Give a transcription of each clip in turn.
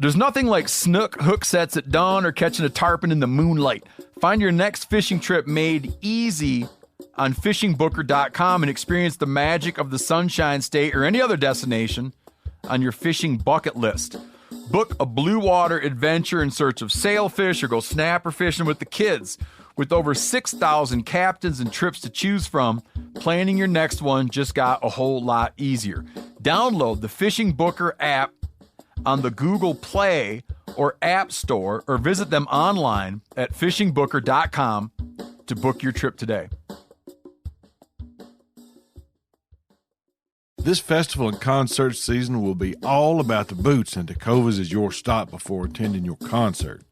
There's nothing like snook hook sets at dawn or catching a tarpon in the moonlight. Find your next fishing trip made easy on fishingbooker.com and experience the magic of the Sunshine State or any other destination on your fishing bucket list. Book a blue water adventure in search of sailfish or go snapper fishing with the kids. With over 6,000 captains and trips to choose from, planning your next one just got a whole lot easier. Download the Fishing Booker app on the Google Play or App Store, or visit them online at fishingbooker.com to book your trip today. This festival and concert season will be all about the boots, and Tecovas is your stop before attending your concert.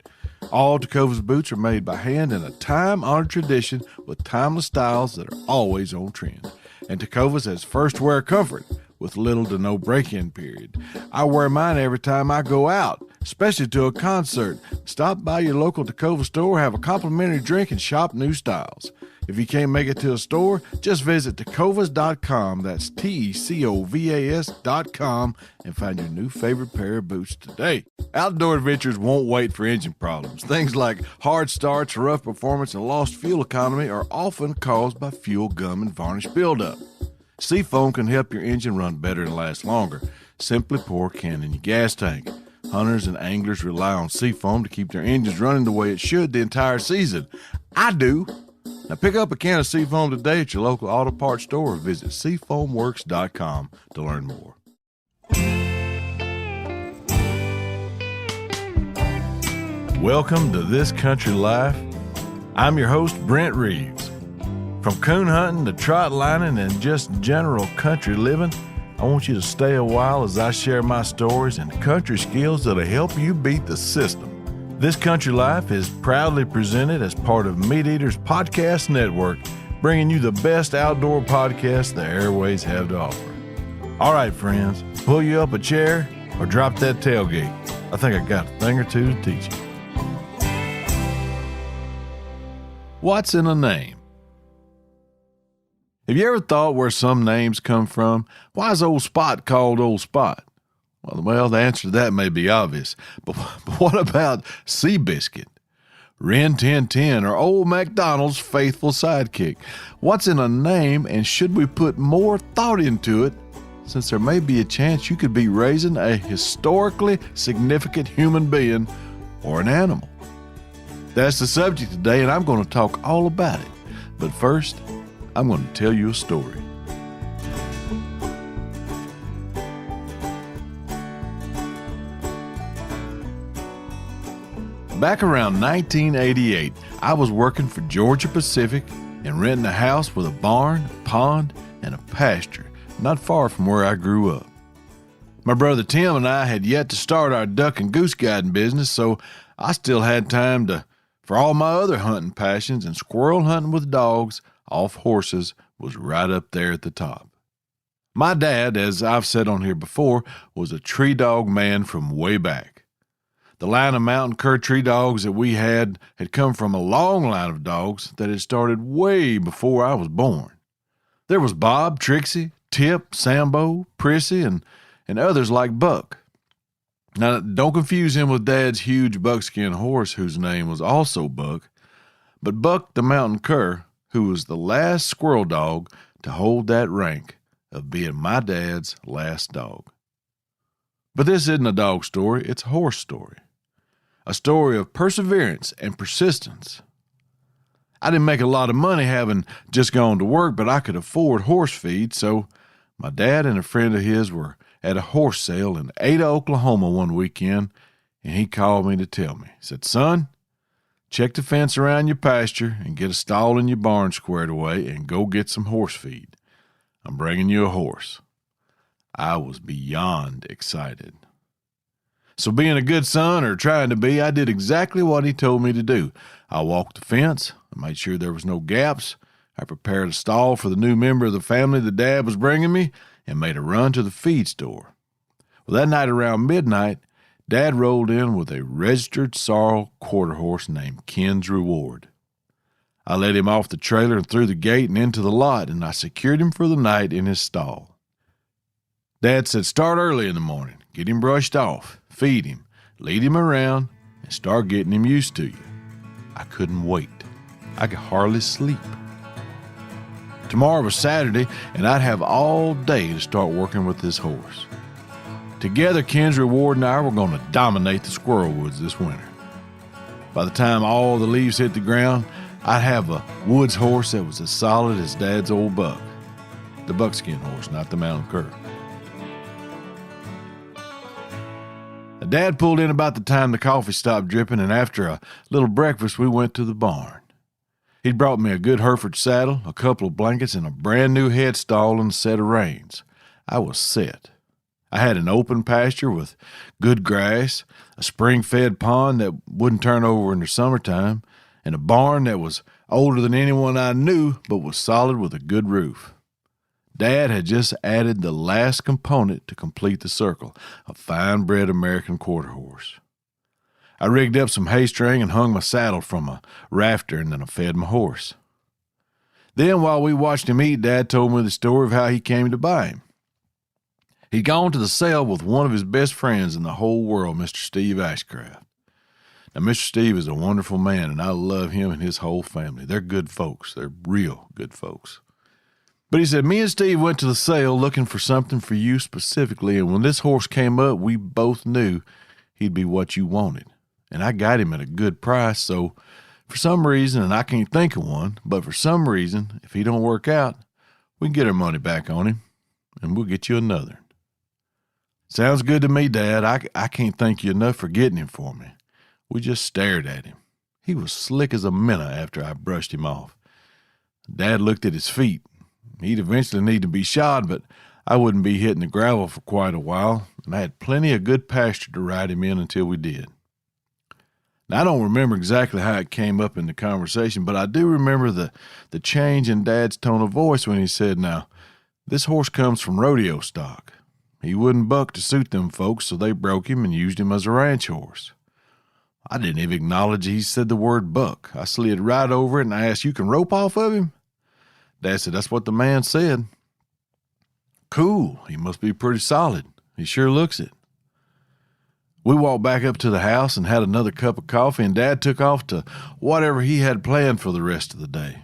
All Tecovas boots are made by hand in a time-honored tradition with timeless styles that are always on trend. And Tecovas has first wear comfort with little to no break-in period. I wear mine every time I go out, especially to a concert. Stop by your local Tecovas store, have a complimentary drink, and shop new styles. If you can't make it to a store, just visit tecovas.com, that's TECOVAS.com, and find your new favorite pair of boots today. Outdoor adventures won't wait for engine problems. Things like hard starts, rough performance, and lost fuel economy are often caused by fuel gum and varnish buildup. Seafoam can help your engine run better and last longer. Simply pour a can in your gas tank. Hunters and anglers rely on Seafoam to keep their engines running the way it should the entire season. I do. Now pick up a can of Seafoam today at your local auto parts store or visit SeafoamWorks.com to learn more. Welcome to This Country Life. I'm your host, Brent Reeves. From coon hunting to trot lining and just general country living, I want you to stay a while as I share my stories and country skills that'll help you beat the system. This Country Life is proudly presented as part of Meat Eaters Podcast Network, bringing you the best outdoor podcasts the airways have to offer. All right, friends, pull you up a chair or drop that tailgate. I think I got a thing or two to teach you. What's in a name? Have you ever thought where some names come from? Why is Old Spot called Old Spot? Well, the answer to that may be obvious, but what about Seabiscuit, Rin Tin Tin, or Old MacDonald's faithful sidekick? What's in a name, and should we put more thought into it, since there may be a chance you could be raising a historically significant human being or an animal? That's the subject today, and I'm going to talk all about it. But first, I'm going to tell you a story. Back around 1988, I was working for Georgia Pacific and renting a house with a barn, a pond, and a pasture not far from where I grew up. My brother Tim and I had yet to start our duck and goose guiding business, so I still had time for all my other hunting passions, and squirrel hunting with dogs off horses was right up there at the top. My dad, as I've said on here before, was a tree dog man from way back. The line of mountain cur tree dogs that we had come from a long line of dogs that had started way before I was born. There was Bob, Trixie, Tip, Sambo, Prissy, and others like Buck. Now, don't confuse him with Dad's huge buckskin horse, whose name was also Buck, but Buck the mountain cur, who was the last squirrel dog to hold that rank of being my dad's last dog. But this isn't a dog story, it's a horse story. A story of perseverance and persistence. I didn't make a lot of money having just gone to work, but I could afford horse feed, so my dad and a friend of his were at a horse sale in Ada, Oklahoma one weekend, and he called me to tell me. He said, "Son, check the fence around your pasture and get a stall in your barn squared away and go get some horse feed. I'm bringing you a horse." I was beyond excited. So being a good son, or trying to be, I did exactly what he told me to do. I walked the fence, I made sure there was no gaps, I prepared a stall for the new member of the family that Dad was bringing me, and made a run to the feed store. Well, that night around midnight, Dad rolled in with a registered sorrel quarter horse named Ken's Reward. I led him off the trailer and through the gate and into the lot, and I secured him for the night in his stall. Dad said, "Start early in the morning, get him brushed off, feed him, lead him around, and start getting him used to you. I couldn't wait. I could hardly sleep. Tomorrow was Saturday, and I'd have all day to start working with this horse. Together, Ken's Reward and I were going to dominate the squirrel woods this winter. By the time all the leaves hit the ground, I'd have a woods horse that was as solid as Dad's old buck. The buckskin horse, not the mountain cur. Dad pulled in about the time the coffee stopped dripping, and after a little breakfast, we went to the barn. He'd brought me a good Hereford saddle, a couple of blankets, and a brand new headstall and a set of reins. I was set. I had an open pasture with good grass, a spring-fed pond that wouldn't turn over in the summertime, and a barn that was older than anyone I knew but was solid with a good roof. Dad had just added the last component to complete the circle, a fine-bred American quarter horse. I rigged up some hay string and hung my saddle from a rafter, and then I fed my horse. Then, while we watched him eat, Dad told me the story of how he came to buy him. He'd gone to the sale with one of his best friends in the whole world, Mr. Steve Ashcraft. Now, Mr. Steve is a wonderful man, and I love him and his whole family. They're good folks. They're real good folks. But he said, me and Steve went to the sale looking for something for you specifically, and when this horse came up, we both knew he'd be what you wanted. And I got him at a good price, so for some reason, and I can't think of one, but for some reason, if he don't work out, we can get our money back on him, and we'll get you another. Sounds good to me, Dad. I can't thank you enough for getting him for me. We just stared at him. He was slick as a minnow after I brushed him off. Dad looked at his feet. He'd eventually need to be shod, but I wouldn't be hitting the gravel for quite a while, and I had plenty of good pasture to ride him in until we did. Now, I don't remember exactly how it came up in the conversation, but I do remember the change in Dad's tone of voice when he said, now, this horse comes from rodeo stock. He wouldn't buck to suit them folks, so they broke him and used him as a ranch horse. I didn't even acknowledge he said the word buck. I slid right over it and I asked, you can rope off of him? Dad said, that's what the man said. Cool. He must be pretty solid. He sure looks it. We walked back up to the house and had another cup of coffee, and Dad took off to whatever he had planned for the rest of the day.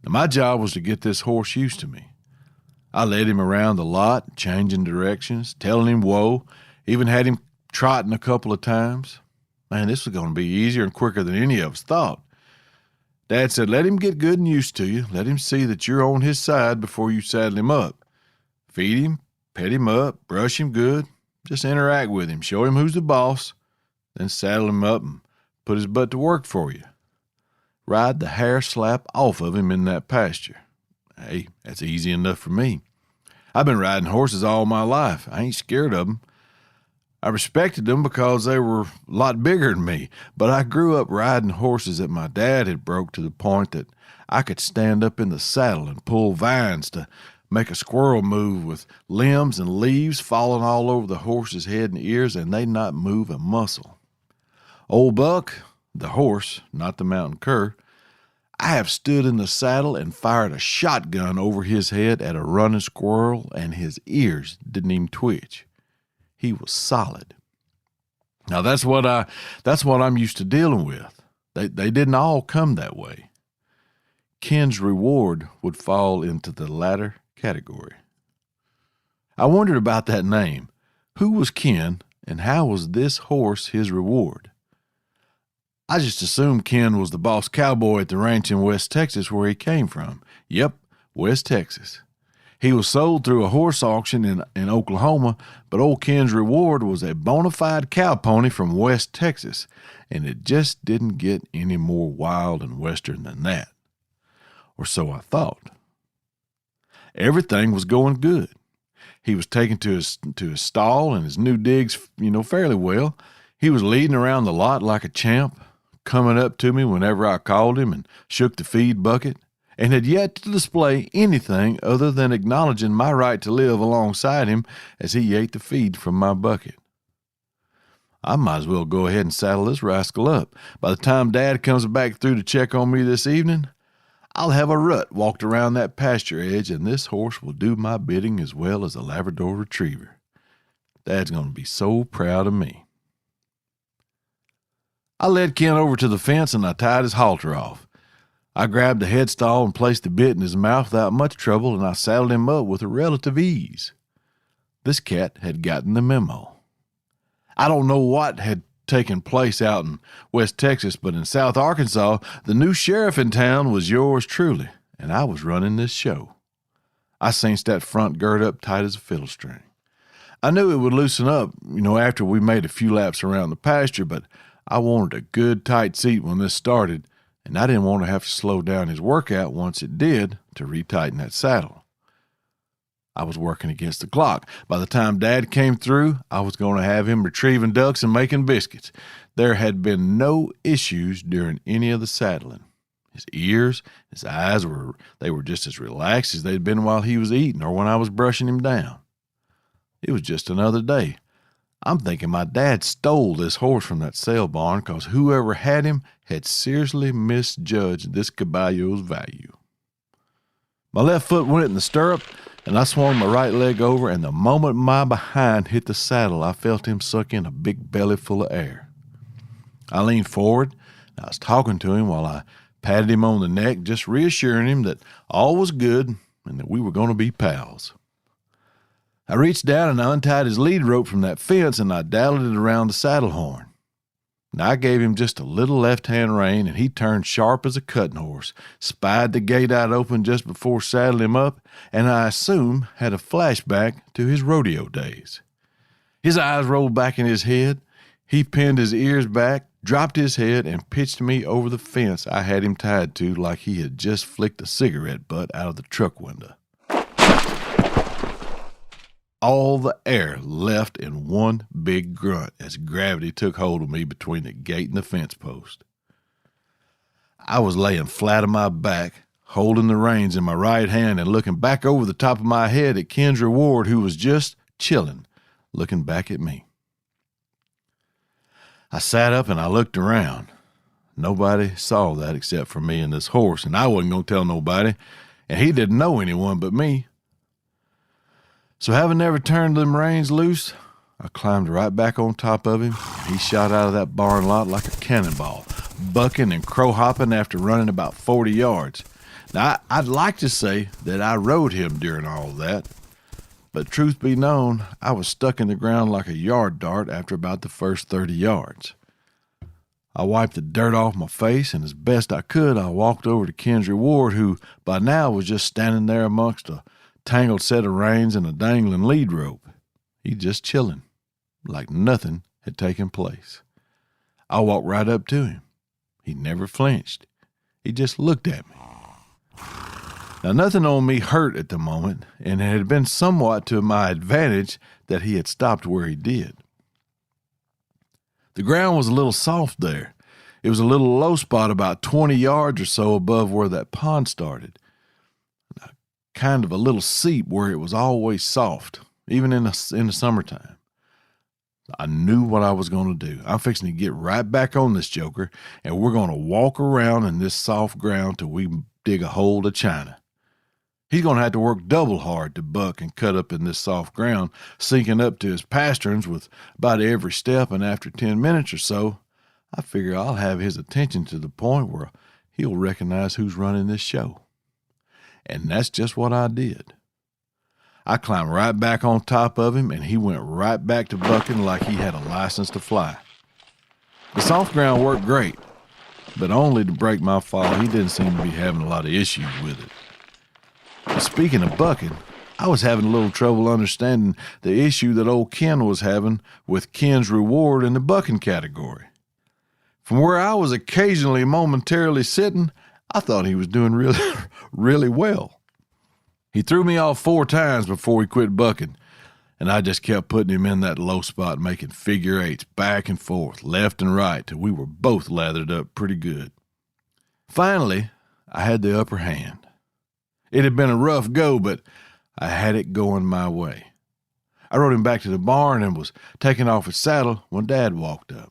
Now, my job was to get this horse used to me. I led him around the lot, changing directions, telling him whoa, even had him trotting a couple of times. Man, this was going to be easier and quicker than any of us thought. Dad said, let him get good and used to you. Let him see that you're on his side before you saddle him up. Feed him, pet him up, brush him good. Just interact with him, show him who's the boss, then saddle him up and put his butt to work for you. Ride the hair slap off of him in that pasture. Hey, that's easy enough for me. I've been riding horses all my life. I ain't scared of them. I respected them because they were a lot bigger than me, but I grew up riding horses that my dad had broke to the point that I could stand up in the saddle and pull vines to make a squirrel move with limbs and leaves falling all over the horse's head and ears, and they'd not move a muscle. Old Buck, the horse, not the mountain cur, I have stood in the saddle and fired a shotgun over his head at a running squirrel, and his ears didn't even twitch. He was solid. Now that's what I'm used to dealing with. They didn't all come that way. Ken's Reward would fall into the latter category. I wondered about that name. Who was Ken, and how was this horse his reward? I just assumed Ken was the boss cowboy at the ranch in West Texas where he came from. Yep, West Texas. He was sold through a horse auction in Oklahoma, but old Ken's Reward was a bona fide cow pony from West Texas, and it just didn't get any more wild and western than that. Or so I thought. Everything was going good. He was taken to his stall and his new digs, fairly well. He was leading around the lot like a champ, coming up to me whenever I called him and shook the feed bucket, and had yet to display anything other than acknowledging my right to live alongside him as he ate the feed from my bucket. I might as well go ahead and saddle this rascal up. By the time Dad comes back through to check on me this evening, I'll have a rut walked around that pasture edge, and this horse will do my bidding as well as a Labrador Retriever. Dad's going to be so proud of me. I led Ken over to the fence and I tied his halter off. I grabbed the headstall and placed the bit in his mouth without much trouble, and I saddled him up with a relative ease. This cat had gotten the memo. I don't know what had taken place out in West Texas, but in South Arkansas, the new sheriff in town was yours truly, and I was running this show. I cinched that front gird up tight as a fiddle string. I knew it would loosen up, after we made a few laps around the pasture, but I wanted a good tight seat when this started, and I didn't want to have to slow down his workout once it did to retighten that saddle. I was working against the clock. By the time Dad came through, I was going to have him retrieving ducks and making biscuits. There had been no issues during any of the saddling. His ears, his eyes were just as relaxed as they'd been while he was eating or when I was brushing him down. It was just another day. I'm thinking my dad stole this horse from that sale barn because whoever had him had seriously misjudged this caballo's value. My left foot went in the stirrup, and I swung my right leg over, and the moment my behind hit the saddle, I felt him suck in a big belly full of air. I leaned forward, and I was talking to him while I patted him on the neck, just reassuring him that all was good and that we were going to be pals. I reached down and I untied his lead rope from that fence, and I daddled it around the saddle horn. And I gave him just a little left-hand rein, and he turned sharp as a cutting horse, spied the gate out open just before saddling him up, and I assume had a flashback to his rodeo days. His eyes rolled back in his head. He pinned his ears back, dropped his head, and pitched me over the fence I had him tied to like he had just flicked a cigarette butt out of the truck window. All the air left in one big grunt as gravity took hold of me between the gate and the fence post. I was laying flat on my back, holding the reins in my right hand and looking back over the top of my head at Ken's reward, who was just chilling, looking back at me. I sat up and I looked around. Nobody saw that except for me and this horse, and I wasn't going to tell nobody, and he didn't know anyone but me. So having never turned them reins loose, I climbed right back on top of him, and he shot out of that barn lot like a cannonball, bucking and crow-hopping after running about 40 yards. Now, I'd like to say that I rode him during all that, but truth be known, I was stuck in the ground like a yard dart after about the first 30 yards. I wiped the dirt off my face, and as best I could, I walked over to Ken's reward, who by now was just standing there amongst a tangled set of reins and a dangling lead rope. He just chilling, like nothing had taken place. I walked right up to him. He never flinched. He just looked at me. Now, nothing on me hurt at the moment, and it had been somewhat to my advantage that he had stopped where he did. The ground was a little soft there. It was a little low spot about 20 yards or so above where that pond started. Kind of a little seep where it was always soft, even in the summertime. I knew what I was going to do. I'm fixing to get right back on this joker, and we're going to walk around in this soft ground till we dig a hole to China. He's going to have to work double hard to buck and cut up in this soft ground, sinking up to his pasterns with about every step, and after 10 minutes or so, I figure I'll have his attention to the point where he'll recognize who's running this show. And that's just what I did. I climbed right back on top of him, and he went right back to bucking like he had a license to fly. The soft ground worked great, but only to break my fall, he didn't seem to be having a lot of issues with it. But speaking of bucking, I was having a little trouble understanding the issue that old Ken was having with Ken's reward in the bucking category. From where I was occasionally momentarily sitting, I thought he was doing really well. He threw me off 4 times before he quit bucking, and I just kept putting him in that low spot, making figure eights back and forth, left and right, till we were both lathered up pretty good. Finally, I had the upper hand. It had been a rough go, but I had it going my way. I rode him back to the barn and was taking off his saddle when Dad walked up.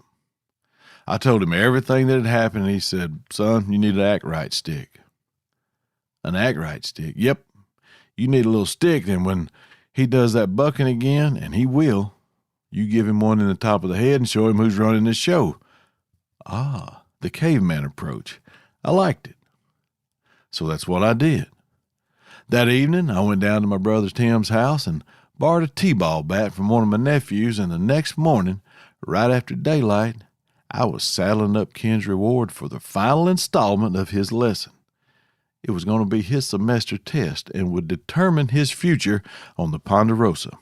I told him everything that had happened, and he said, "Son, you need an act right stick." An act right stick? Yep. You need a little stick, and when he does that bucking again, and he will, you give him one in the top of the head and show him who's running this show. The caveman approach. I liked it. So that's what I did. That evening, I went down to my brother Tim's house and borrowed a t-ball bat from one of my nephews, and the next morning, right after daylight, I was saddling up Ken's Reward for the final installment of his lesson. It was going to be his semester test and would determine his future on the Ponderosa.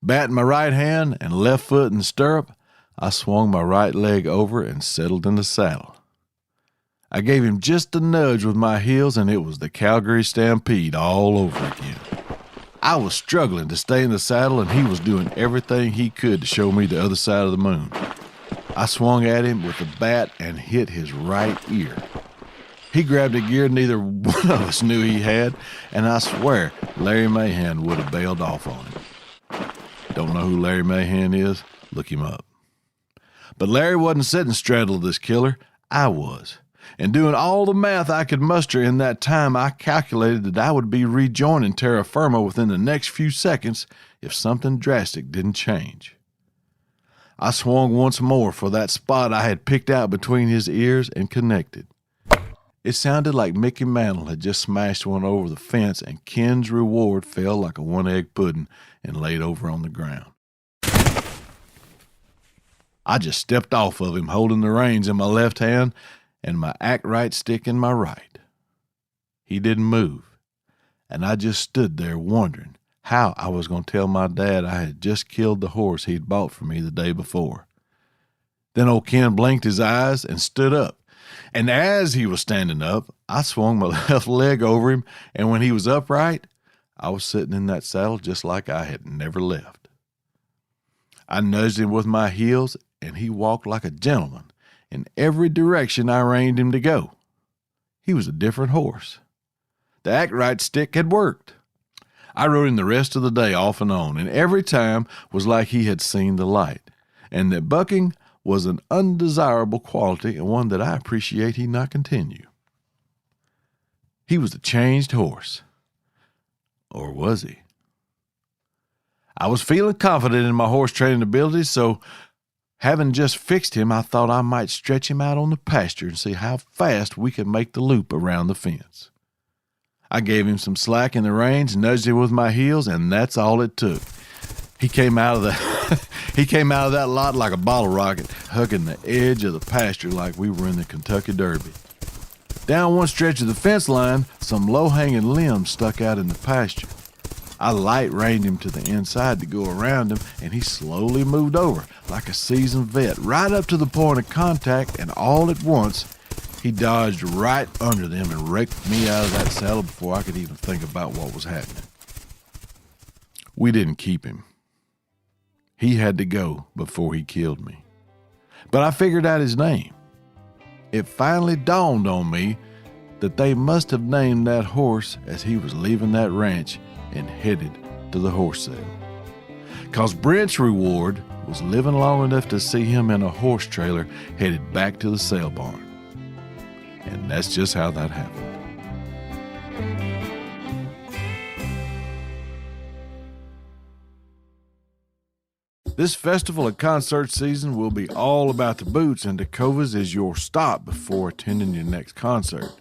Bat in my right hand and left foot in the stirrup, I swung my right leg over and settled in the saddle. I gave him just a nudge with my heels, and it was the Calgary Stampede all over again. I was struggling to stay in the saddle, and he was doing everything he could to show me the other side of the moon. I swung at him with the bat and hit his right ear. He grabbed a gear neither one of us knew he had, and I swear Larry Mahan would have bailed off on him. Don't know who Larry Mahan is? Look him up. But Larry wasn't sitting straddled this killer. I was. And doing all the math I could muster in that time, I calculated that I would be rejoining terra firma within the next few seconds if something drastic didn't change. I swung once more for that spot I had picked out between his ears and connected. It sounded like Mickey Mantle had just smashed one over the fence, and Ken's Reward fell like a one-egg pudding and laid over on the ground. I just stepped off of him, holding the reins in my left hand and my act right stick in my right. He didn't move, and I just stood there wondering how I was going to tell my dad I had just killed the horse he'd bought for me the day before. Then old Ken blinked his eyes and stood up, and as he was standing up, I swung my left leg over him, and when he was upright, I was sitting in that saddle just like I had never left. I nudged him with my heels, and he walked like a gentleman in every direction I reined him to go. He was a different horse. The act right stick had worked. I rode him the rest of the day off and on, and every time was like he had seen the light, and that bucking was an undesirable quality and one that I appreciate he not continue. He was a changed horse. Or was he? I was feeling confident in my horse training abilities, so having just fixed him, I thought I might stretch him out on the pasture and see how fast we could make the loop around the fence. I gave him some slack in the reins, nudged him with my heels, and that's all it took. He came out of that lot like a bottle rocket, hugging the edge of the pasture like we were in the Kentucky Derby. Down one stretch of the fence line, some low-hanging limbs stuck out in the pasture. I light reined him to the inside to go around him, and he slowly moved over like a seasoned vet, right up to the point of contact, and all at once, he dodged right under them and raked me out of that saddle before I could even think about what was happening. We didn't keep him. He had to go before he killed me. But I figured out his name. It finally dawned on me that they must have named that horse as he was leaving that ranch and headed to the horse sale. 'Cause Brent's Reward was living long enough to see him in a horse trailer headed back to the sale barn. And that's just how that happened. This festival and concert season will be all about the boots, and Tecovas is your stop before attending your next concert.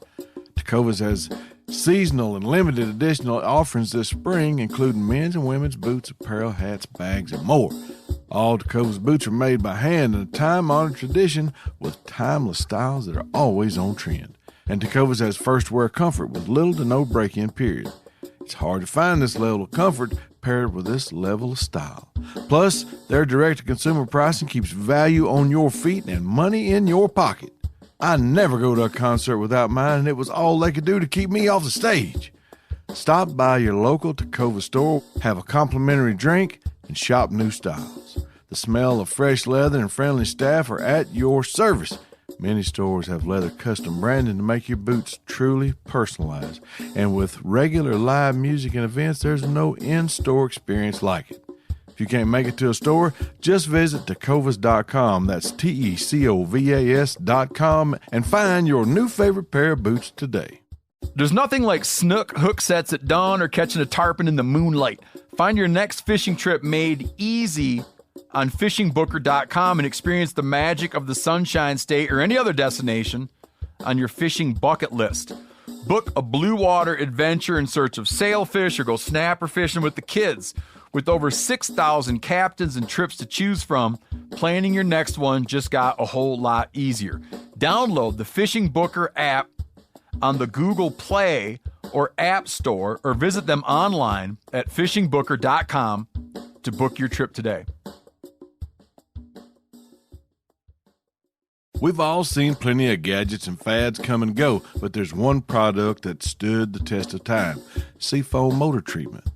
Tecovas has seasonal and limited edition offerings this spring, including men's and women's boots, apparel, hats, bags, and more. All Tecovas boots are made by hand in a time-honored tradition with timeless styles that are always on trend. And Tecovas has first wear comfort with little to no break-in period. It's hard to find this level of comfort paired with this level of style. Plus, their direct-to-consumer pricing keeps value on your feet and money in your pocket. I never go to a concert without mine, and it was all they could do to keep me off the stage. Stop by your local Tecovas store, have a complimentary drink, and shop new styles. The smell of fresh leather and friendly staff are at your service. Many stores have leather custom branding to make your boots truly personalized. And with regular live music and events, there's no in-store experience like it. If you can't make it to a store, just visit Tecovas.com. That's Tecovas.com and find your new favorite pair of boots today. There's nothing like snook hook sets at dawn or catching a tarpon in the moonlight. Find your next fishing trip made easy on fishingbooker.com and experience the magic of the Sunshine State or any other destination on your fishing bucket list. Book a blue water adventure in search of sailfish or go snapper fishing with the kids. With over 6,000 captains and trips to choose from, planning your next one just got a whole lot easier. Download the Fishing Booker app on the Google Play or App Store or visit them online at fishingbooker.com to book your trip today. We've all seen plenty of gadgets and fads come and go, but there's one product that stood the test of time: Seafoam motor treatment.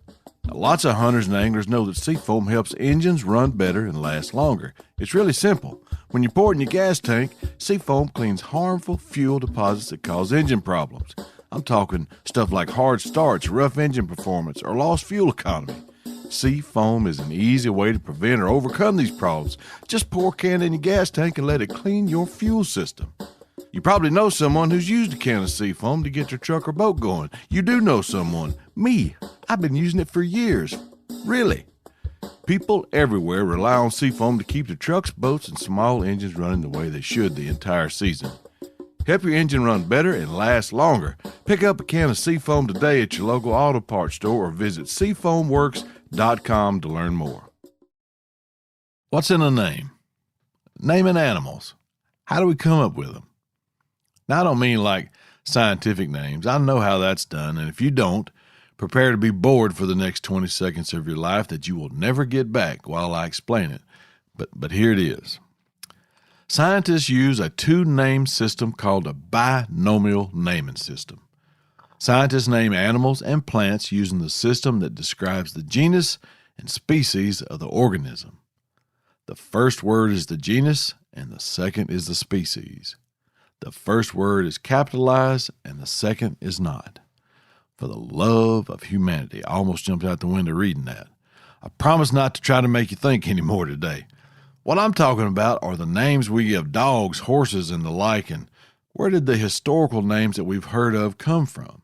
Now, lots of hunters and anglers know that Seafoam helps engines run better and last longer. It's really simple. When you pour it in your gas tank, Seafoam cleans harmful fuel deposits that cause engine problems. I'm talking stuff like hard starts, rough engine performance, or lost fuel economy. Seafoam is an easy way to prevent or overcome these problems. Just pour a can in your gas tank and let it clean your fuel system. You probably know someone who's used a can of Seafoam to get their truck or boat going. You do know someone. Me. I've been using it for years. Really. People everywhere rely on Seafoam to keep their trucks, boats, and small engines running the way they should the entire season. Help your engine run better and last longer. Pick up a can of Seafoam today at your local auto parts store or visit SeafoamWorks.com to learn more. What's in a name? Naming animals. How do we come up with them? Now, I don't mean like scientific names. I know how that's done, and if you don't, prepare to be bored for the next 20 seconds of your life that you will never get back while I explain it. But here it is. Scientists use a two-name system called a binomial naming system. Scientists name animals and plants using the system that describes the genus and species of the organism. The first word is the genus, and the second is the species. The first word is capitalized, and the second is not. For the love of humanity, I almost jumped out the window reading that. I promise not to try to make you think anymore today. What I'm talking about are the names we give dogs, horses, and the like, and where did the historical names that we've heard of come from?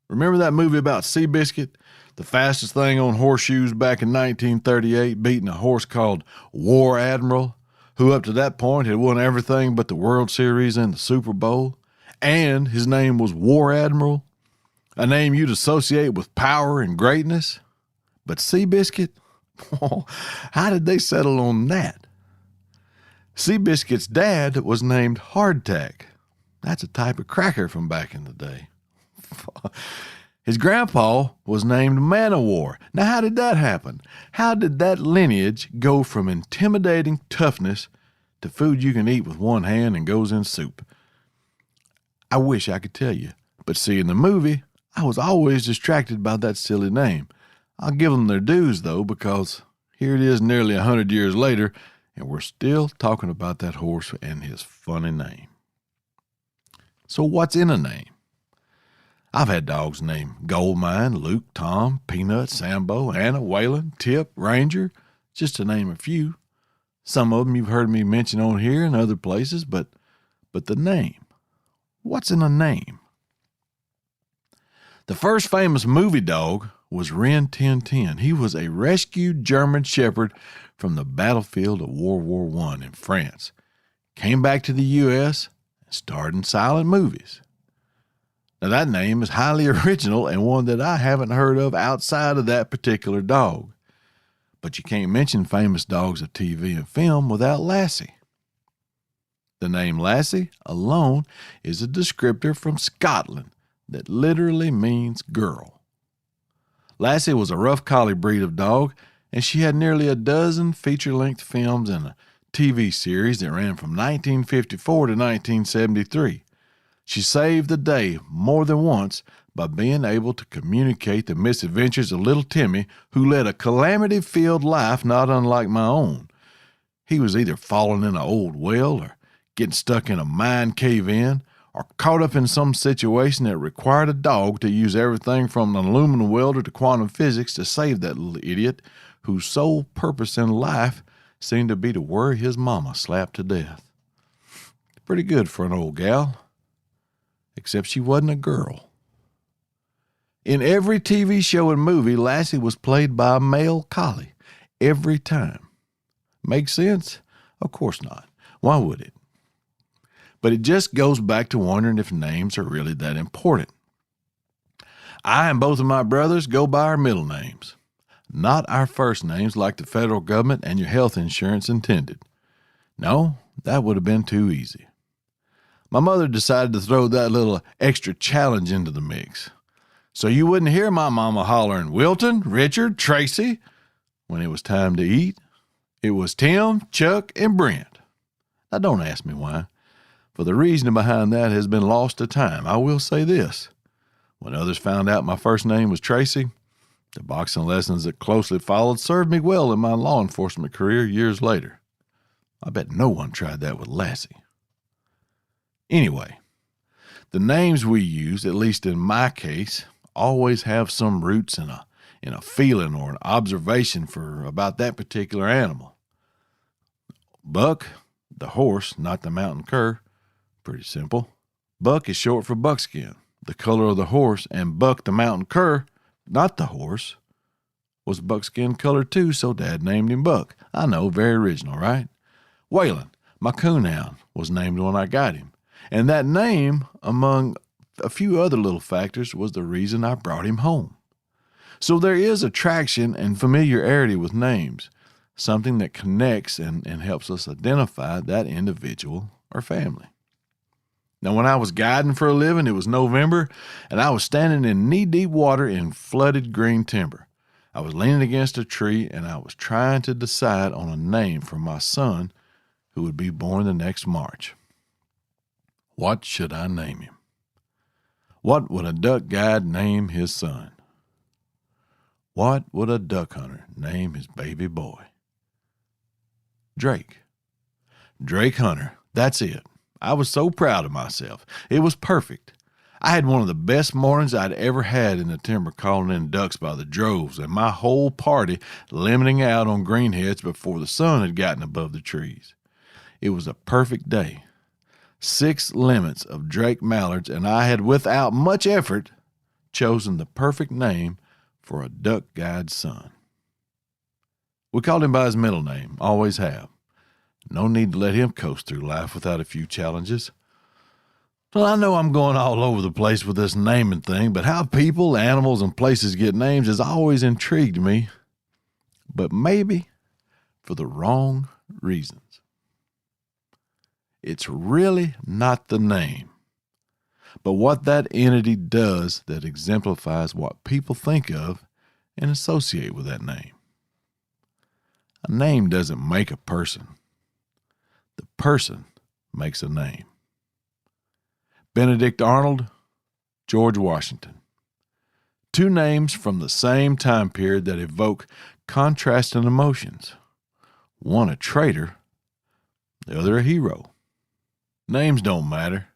Remember that movie about Seabiscuit, the fastest thing on horseshoes back in 1938, beating a horse called War Admiral, who up to that point had won everything but the World Series and the Super Bowl, and his name was War Admiral, a name you'd associate with power and greatness? But Seabiscuit? How did they settle on that? Seabiscuit's dad was named Hardtack. That's a type of cracker from back in the day. His grandpa was named Man-O-War. Now, how did that happen? How did that lineage go from intimidating toughness to food you can eat with one hand and goes in soup? I wish I could tell you, but see, in the movie, I was always distracted by that silly name. I'll give them their dues, though, because here it is nearly 100 years later, and we're still talking about that horse and his funny name. So what's in a name? I've had dogs named Goldmine, Luke, Tom, Peanut, Sambo, Anna, Waylon, Tip, Ranger, just to name a few. Some of them you've heard me mention on here and other places, but the name. What's in a name? The first famous movie dog was Rin Tin Tin. He was a rescued German Shepherd from the battlefield of World War I in France. Came back to the U.S. and starred in silent movies. Now, that name is highly original and one that I haven't heard of outside of that particular dog. But you can't mention famous dogs of TV and film without Lassie. The name Lassie alone is a descriptor from Scotland that literally means girl. Lassie was a rough collie breed of dog, and she had nearly a dozen feature-length films and a TV series that ran from 1954 to 1973. She saved the day more than once by being able to communicate the misadventures of little Timmy, who led a calamity-filled life not unlike my own. He was either falling in an old well or getting stuck in a mine cave-in or caught up in some situation that required a dog to use everything from an aluminum welder to quantum physics to save that little idiot whose sole purpose in life seemed to be to worry his mama slapped to death. Pretty good for an old gal. Except she wasn't a girl. In every TV show and movie, Lassie was played by a male collie. every time. Make sense? Of course not. Why would it? But it just goes back to wondering if names are really that important. I and both of my brothers go by our middle names, not our first names like the federal government and your health insurance intended. No, that would have been too easy. My mother decided to throw that little extra challenge into the mix. So you wouldn't hear my mama hollering, Wilton, Richard, Tracy, when it was time to eat. It was Tim, Chuck, and Brent. Now don't ask me why, for the reasoning behind that has been lost to time. I will say this. When others found out my first name was Tracy, the boxing lessons that closely followed served me well in my law enforcement career years later. I bet no one tried that with Lassie. Anyway, the names we use, at least in my case, always have some roots in a feeling or an observation about that particular animal. Buck, the horse, not the mountain cur. Pretty simple. Buck is short for buckskin, the color of the horse, and Buck the mountain cur, not the horse, was buckskin color too, so Dad named him Buck. I know, very original, right? Waylon, my coonhound, was named when I got him, and that name, among a few other little factors, was the reason I brought him home. So there is attraction and familiarity with names, something that connects and helps us identify that individual or family. Now, when I was guiding for a living, it was November, and I was standing in knee-deep water in flooded green timber. I was leaning against a tree, and I was trying to decide on a name for my son, who would be born the next March. What should I name him? What would a duck guide name his son? What would a duck hunter name his baby boy? Drake. Drake Hunter, that's it. I was so proud of myself. It was perfect. I had one of the best mornings I'd ever had in the timber calling in ducks by the droves, and my whole party limiting out on greenheads before the sun had gotten above the trees. It was a perfect day. 6 limits of Drake mallards, and I had, without much effort, chosen the perfect name for a duck guide's son. We called him by his middle name, always have. No need to let him coast through life without a few challenges. Well, I know I'm going all over the place with this naming thing, but how people, animals, and places get names has always intrigued me. But maybe for the wrong reasons. It's really not the name, but what that entity does that exemplifies what people think of and associate with that name. A name doesn't make a person. The person makes a name. Benedict Arnold, George Washington. 2 names from the same time period that evoke contrasting emotions. One a traitor, the other a hero. Names don't matter.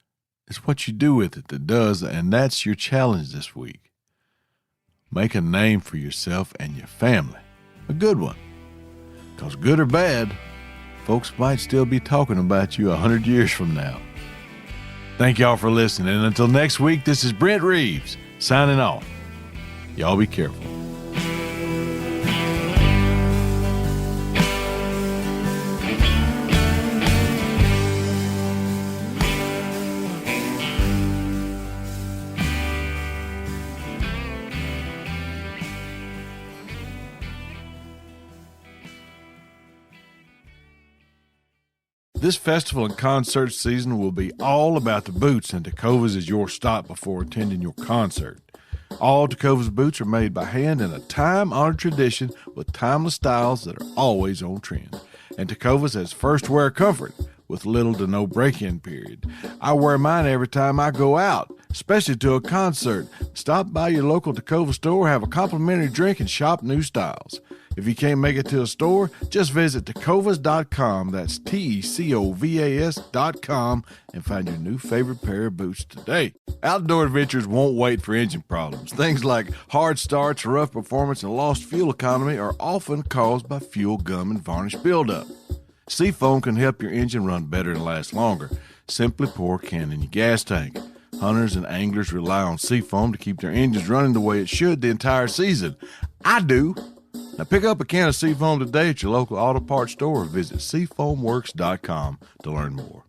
It's what you do with it that does, and that's your challenge this week. Make a name for yourself and your family. A good one. 'Cause good or bad, folks might still be talking about you 100 years from now. Thank y'all for listening, and until next week, this is Brent Reeves signing off. Y'all be careful. This festival and concert season will be all about the boots, and Tecovas is your stop before attending your concert. All Tecovas boots are made by hand in a time-honored tradition with timeless styles that are always on trend. And Tecovas has first wear comfort with little to no break-in period. I wear mine every time I go out, especially to a concert. Stop by your local Tecovas store, have a complimentary drink, and shop new styles. If you can't make it to a store, just visit tecovas.com, that's TECOVAS.com, and find your new favorite pair of boots today. Outdoor adventures won't wait for engine problems. Things like hard starts, rough performance, and lost fuel economy are often caused by fuel gum and varnish buildup. Seafoam can help your engine run better and last longer. Simply pour a can in your gas tank. Hunters and anglers rely on Seafoam to keep their engines running the way it should the entire season. I do. Now pick up a can of Seafoam today at your local auto parts store or visit SeafoamWorks.com to learn more.